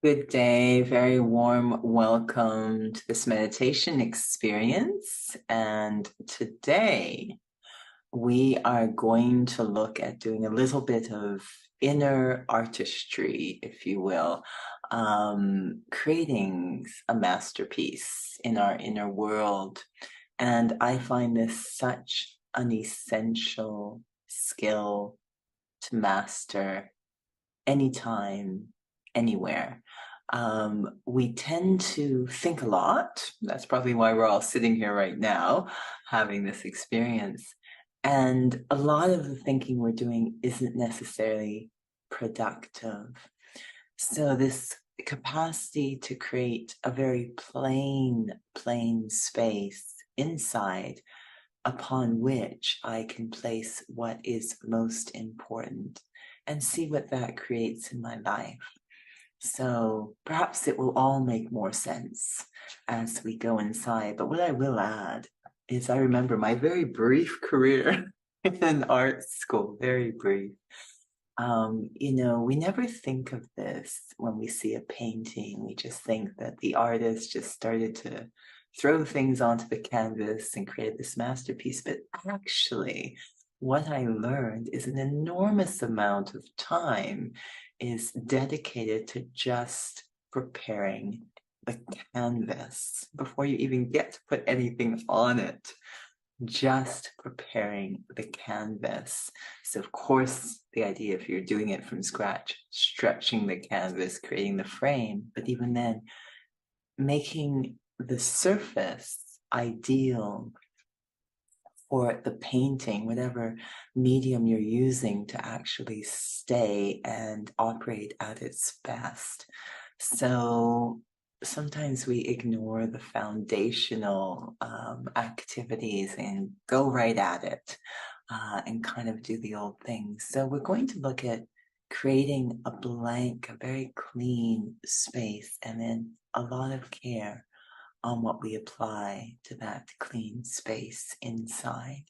Good day, very warm welcome to this meditation experience. And today we are going to look at doing a little bit of inner artistry, if you will, creating a masterpiece in our inner world. And I find this such an essential skill to master anytime, anywhere. We tend to think a lot. That's probably why we're all sitting here right now having this experience. And a lot of the thinking we're doing isn't necessarily productive. So this capacity to create a very plain space inside upon which I can place what is most important and see what that creates in my life. So perhaps it will all make more sense as we go inside. But what I will add is I remember my very brief career in art school, very brief. We never think of this when we see a painting. We just think that the artist just started to throw things onto the canvas and create this masterpiece. But actually, what I learned is an enormous amount of time is dedicated to just preparing the canvas before you even get to put anything on it. Just preparing the canvas. So of course, the idea, if you're doing it from scratch, stretching the canvas, creating the frame, but even then, making the surface ideal for the painting, whatever medium you're using to actually stay and operate at its best. So sometimes we ignore the foundational activities and go right at it and kind of do the old things. So we're going to look at creating a blank, a very clean space, and then a lot of care on what we apply to that clean space inside.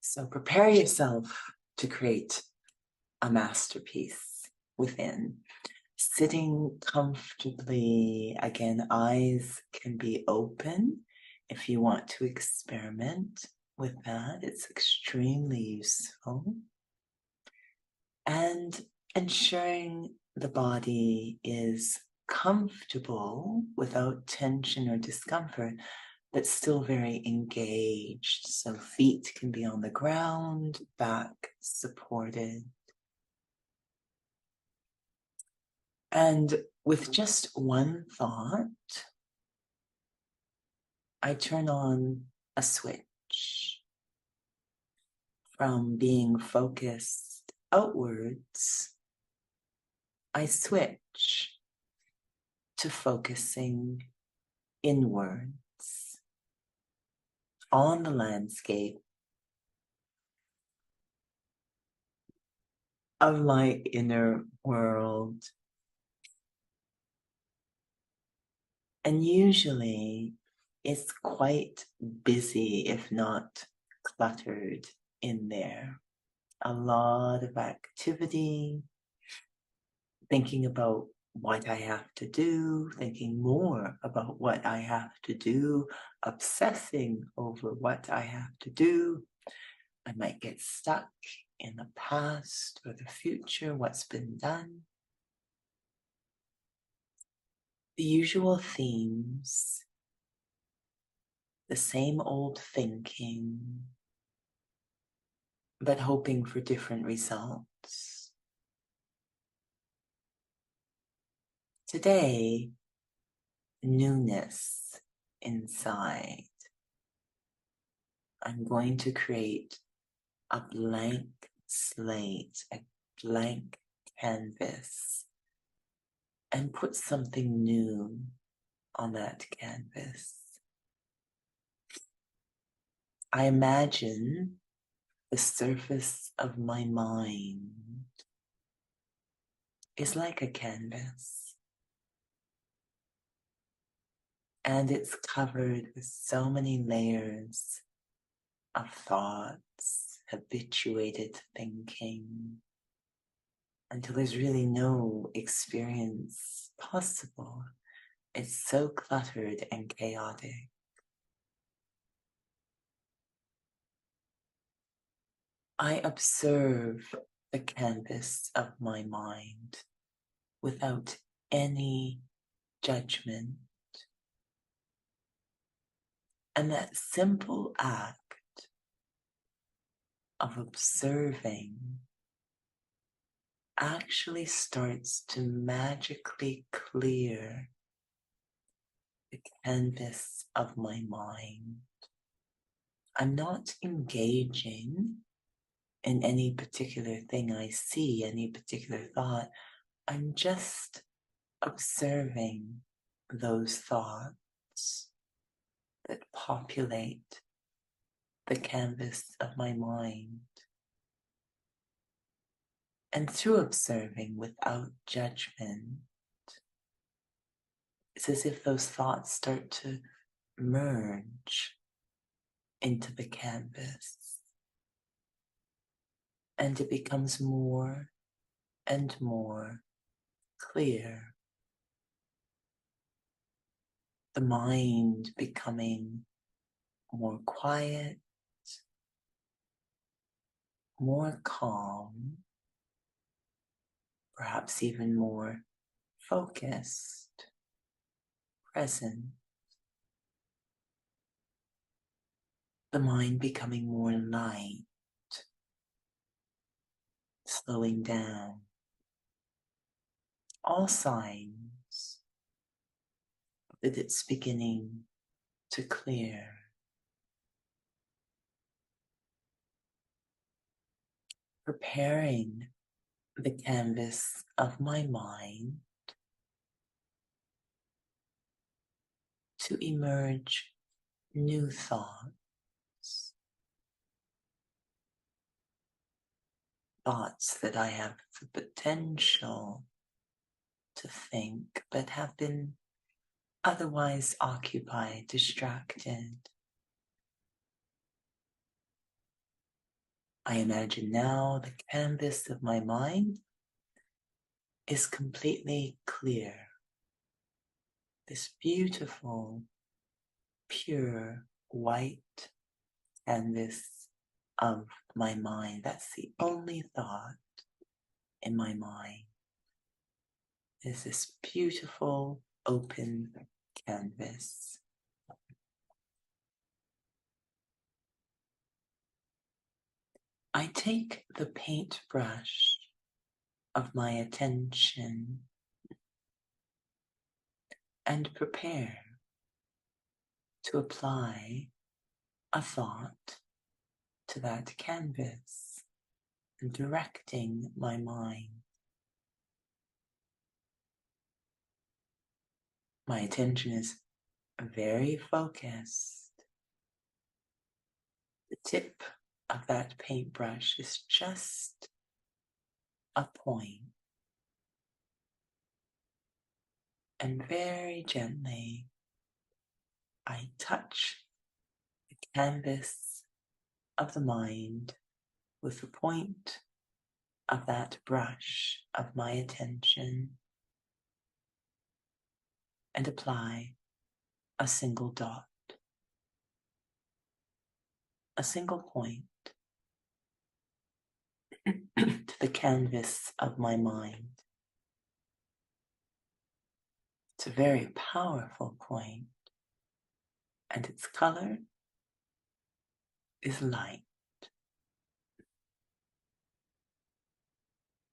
So prepare yourself to create a masterpiece within. Sitting comfortably, again, eyes can be open if you want to experiment with that. It's extremely useful. And ensuring the body is comfortable without tension or discomfort, but still very engaged. So feet can be on the ground, back supported. And with just one thought, I turn on a switch from being focused outwards. I switch to focusing inwards on the landscape of my inner world. And usually it's quite busy, if not cluttered in there. A lot of activity, thinking about what I have to do, thinking more about what I have to do, obsessing over what I have to do. I might get stuck in the past or the future, what's been done. The usual themes, the same old thinking, but hoping for different results. Today, newness inside. I'm going to create a blank slate, a blank canvas, and put something new on that canvas. I imagine the surface of my mind is like a canvas, and it's covered with so many layers of thoughts, habituated thinking, until there's really no experience possible. It's so cluttered and chaotic. I observe the canvas of my mind without any judgment. And that simple act of observing actually starts to magically clear the canvas of my mind. I'm not engaging in any particular thing I see, any particular thought. I'm just observing those thoughts that populate the canvas of my mind. And through observing without judgment, it's as if those thoughts start to merge into the canvas. And it becomes more and more clear. The mind becoming more quiet, more calm, perhaps even more focused, present. The mind becoming more light, slowing down. All signs that it's beginning to clear. Preparing the canvas of my mind to emerge new thoughts. Thoughts that I have the potential to think, but have been otherwise occupied, distracted. I imagine now the canvas of my mind is completely clear. This beautiful, pure, white canvas of my mind. That's the only thought in my mind. Is this beautiful, open canvas. I take the paintbrush of my attention and prepare to apply a thought to that canvas and directing my mind. My attention is very focused. The tip of that paintbrush is just a point. And very gently, I touch the canvas of the mind with the point of that brush of my attention and apply a single dot, a single point to the canvas of my mind. It's a very powerful point, and its color is light.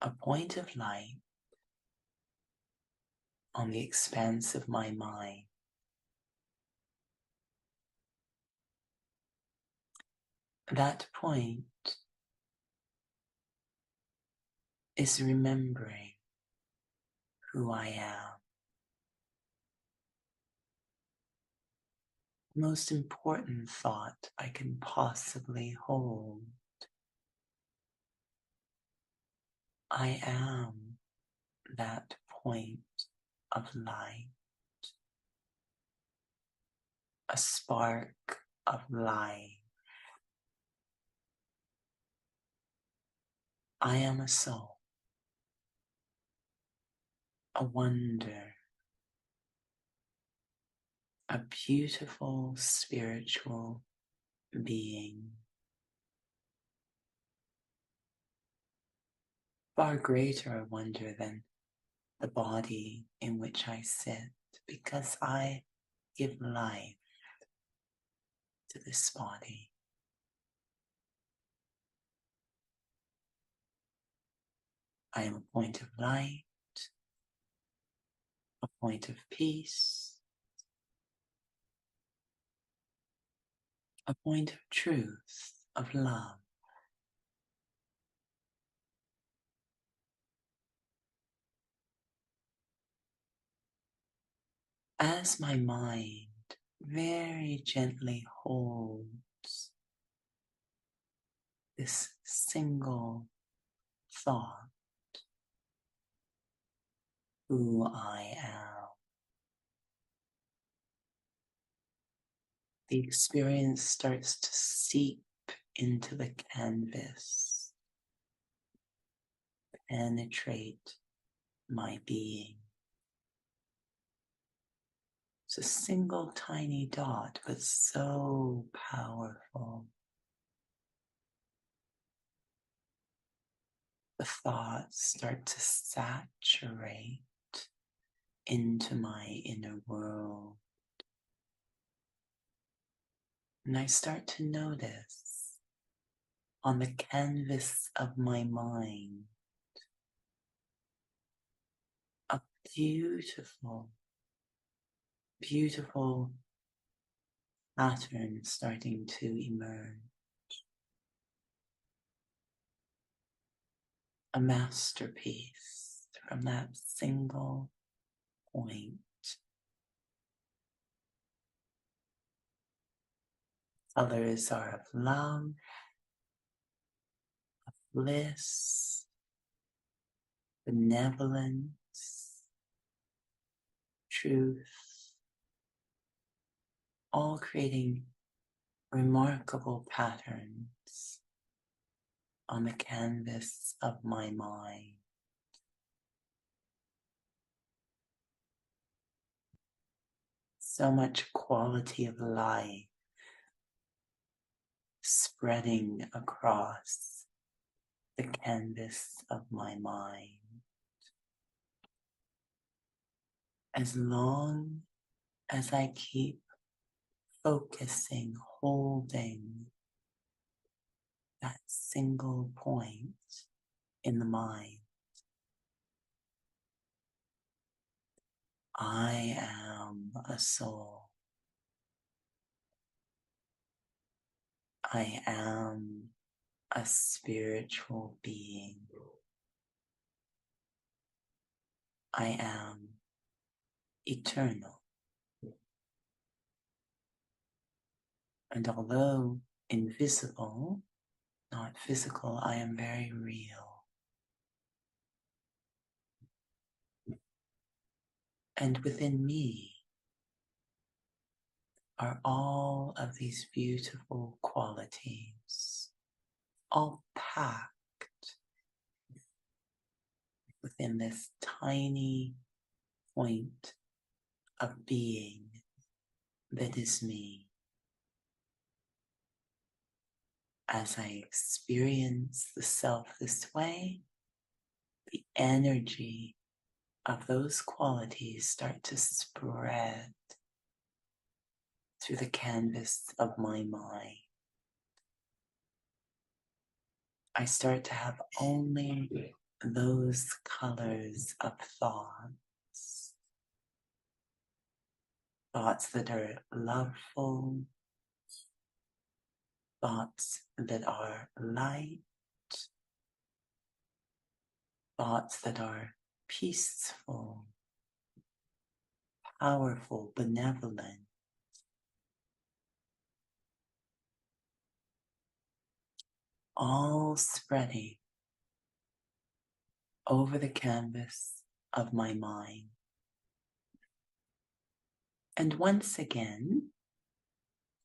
A point of light on the expanse of my mind. That point is remembering who I am. The most important thought I can possibly hold. I am that point of light, a spark of light. I am a soul. a wonder, a beautiful spiritual being, far greater a wonder than the body in which I sit, because I give life to this body. I am a point of light, a point of peace, a point of truth, of love. As my mind very gently holds this single thought, who I am, the experience starts to seep into the canvas, penetrate my being. It's a single tiny dot, but so powerful. The thoughts start to saturate into my inner world. And I start to notice on the canvas of my mind a beautiful, beautiful pattern starting to emerge. A masterpiece from that single point. Colors are of love, of bliss, benevolence, truth, all creating remarkable patterns on the canvas of my mind. So much quality of life spreading across the canvas of my mind. As long as I keep focusing, holding that single point in the mind, I am a soul. I am a spiritual being. I am eternal. And although invisible, not physical, I am very real. And within me are all of these beautiful qualities, all packed within this tiny point of being that is me. As I experience the self this way, the energy of those qualities start to spread through the canvas of my mind. I start to have only those colors of thoughts. Thoughts that are loveful, thoughts that are light, thoughts that are peaceful, powerful, benevolent. All spreading over the canvas of my mind. And once again,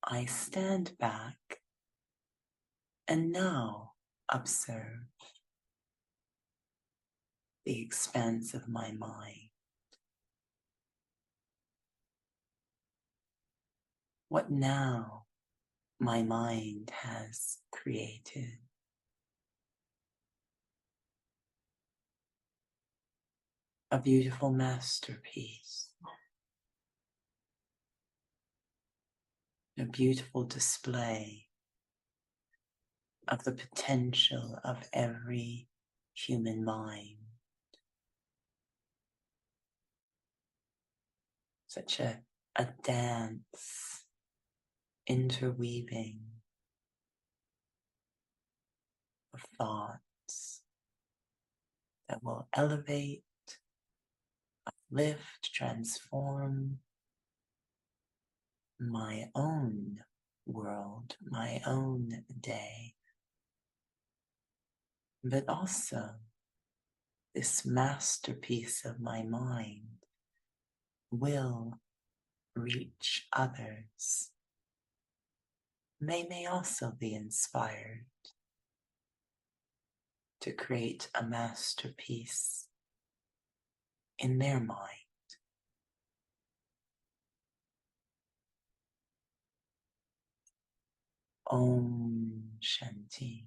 I stand back and now observe the expanse of my mind. what now my mind has created. A beautiful masterpiece, a beautiful display of the potential of every human mind. Such a dance, interweaving of thoughts that will elevate, uplift, transform my own world, my own day, but also this masterpiece of my mind will reach others. They may also be inspired to create a masterpiece in their mind. Om Shanti.